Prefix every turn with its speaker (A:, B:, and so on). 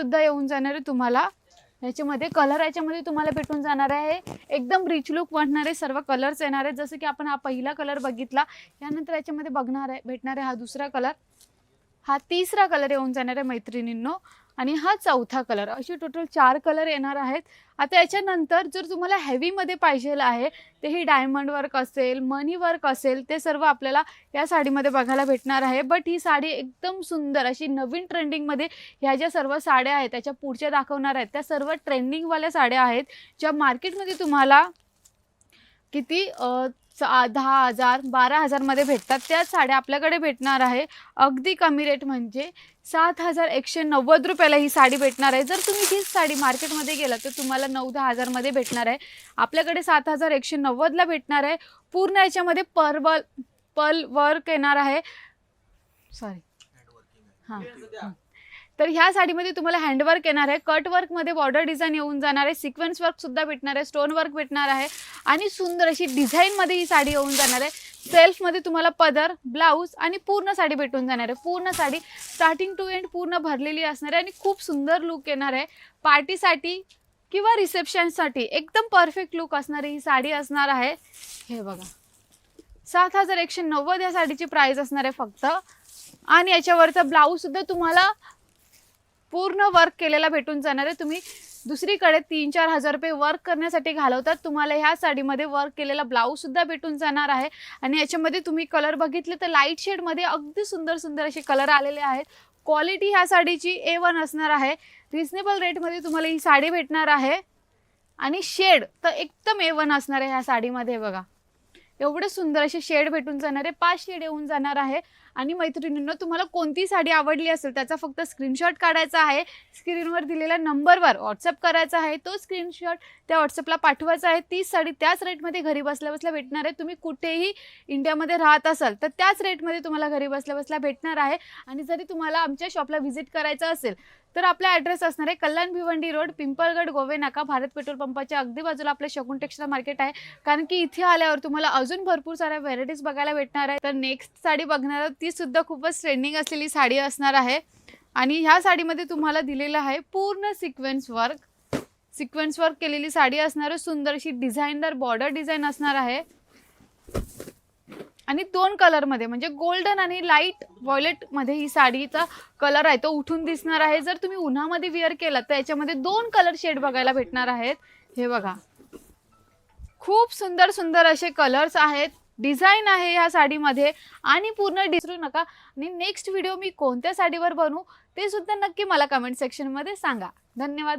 A: सुद्धा येऊन जाणार आहे तुम्हाला याच्यामध्ये कलर याच्यामध्ये तुम्हाला भेटून जाणार आहे एकदम रिच लुक वाटणारे सर्व कलर्स येणार आहेत जसं की आपण हा पहिला कलर बघितला यानंतर याच्यामध्ये भेटणार आहे हा दुसरा कलर हा तिसरा कलर येऊन जाणार आहे मैत्रिणींनो आणि हा चौथा कलर अशी टोटल 4 कलर येणार आहेत। आता याच्यानंतर जर तुम्हाला हेवी मध्ये पाहिजे आहे ते ही डायमंड वर्क असेल मनी वर्क असेल ते सर्व आपल्याला या साडीमध्ये बघायला भेटणार आहे। बट ही साडी एकदम सुंदर अशी नवीन ट्रेंडिंग मध्ये ह्या ज्या सर्व साड्या आहेत त्याच्या पुढच्या दाखवणार आहेत त्या सर्व ट्रेंडिंग वाल्या साड्या आहेत ज्या मार्केटमध्ये तुम्हाला किती 10,000 12,000 मध्ये भेटतात त्या साड्या आपल्याकडे भेटणार आहे अगदी कमी रेट म्हणजे 7,190 रुपयाला ही साडी भेटणार आहे। जर तुम्ही ही साडी मार्केटमध्ये गेला तर तुम्हाला 9-10 हजार मध्ये भेटणार आहे आपल्याकडे 7,190 ला भेटणार आहे। पूर्ण याच्यामध्ये पर्ल वर्क येणार आहे सॉरी हां तर ह्या साडीमध्ये तुम्हाला हँडवर्क येणार आहे कट वर्क मध्ये बॉर्डर डिझाइन येऊन जाणार आहे सिक्वेन्स वर्क सुद्धा भेटणार आहे स्टोन वर्क भेटणार आहे आणि सुंदर अशी डिझाइन मध्ये ही साडी येऊन जाणार आहे। सेल्फ मध्ये तुम्हाला पदर ब्लाउज आणि पूर्ण साडी भेटून जाणार आहे पूर्ण साडी स्टार्टिंग टू एंड पूर्ण भरलेली असणार आहे आणि खूप सुंदर लुक येणार आहे पार्टीसाठी किंवा रिसेप्शनसाठी एकदम परफेक्ट लुक असणारी ही साडी असणार आहे। हे बघा 7,190 या साडीची प्राइस असणार आहे फक्त आणि याच्यावरचा ब्लाउज सुद्धा तुम्हाला पूर्ण वर्क केलेला भेटून जाणार आहे। तुम्ही दुसरीकडे 3-4 हजार रुपये वर्क करण्यासाठी घालवतात तुम्हाला ह्या साडीमध्ये वर्क केलेला ब्लाउज सुद्धा भेटून जाणार आहे आणि याच्यामध्ये तुम्ही कलर बघितले तर लाईट शेड मध्ये अगदी सुंदर सुंदर असे कलर आलेले आहेत। क्वालिटी ह्या साडीची A1 असणार आहे रिजनेबल रेट मध्ये तुम्हाला ही साडी भेटणार आहे आणि शेड तर एकदम A1 असणार आहे ह्या साडीमध्ये बघा एवढे सुंदर असे शेड भेटून जाणार आहे 5 शेड येऊन जाणार आहे आणि मैत्रिणींनो तुम्हाला कोणती साडी आवडली असेल त्याचा फक्त स्क्रीनशॉट काढायचा आहे स्क्रीनवर दिलेल्या नंबरवर व्हॉट्सअप करायचा आहे तो स्क्रीनशॉट त्या व्हॉट्सअपला पाठवायचा आहे तीच साडी त्याच रेटमध्ये घरी बसल्या बसल्या भेटणार आहे। तुम्ही कुठेही इंडियामध्ये राहत असाल तर त्याच रेटमध्ये तुम्हाला घरी बसल्या बसल्या भेटणार आहे आणि जरी तुम्हाला आमच्या शॉपला व्हिजिट करायचं असेल तर आपला ॲड्रेस असणार आहे कल्याण भिवंडी रोड पिंपळगड गोवे नाका भारत पेट्रोल पंपाच्या अगदी बाजूला आपलं शगुन टेक्सटाईल मार्केट आहे कारण की इथे आल्यावर तुम्हाला अजून भरपूर साऱ्या व्हेरायटीज बघायला भेटणार आहे। तर नेक्स्ट साडी बघणार आहोत ती सुद्धा खूपच ट्रेंडिंग असलेली साडी असणार आहे आणि ह्या साडीमध्ये तुम्हाला दिलेलं आहे पूर्ण सिक्वेन्स वर्क केलेली साडी असणार आहे सुंदर अशी डिझाइनदार बॉर्डर डिझाइन असणार आहे आणि 2 कलर मध्ये म्हणजे गोल्डन आणि लाईट व्हायोलेट मध्ये ही साडीचा कलर आहे तो उठून दिसणार आहे। जर तुम्ही उन्हामध्ये वेअर केला तर याच्यामध्ये 2 कलर शेड बघायला भेटणार आहेत। हे बघा खूप सुंदर सुंदर असे कलर्स आहेत डिझाइन आहे ह्या साडीमध्ये आणि पूर्ण विसरू नका आणि नेक्स्ट व्हिडिओ मी कोणत्या साडीवर बनवू ते सुद्धा नक्की मला कमेंट सेक्शन मध्ये सांगा। धन्यवाद।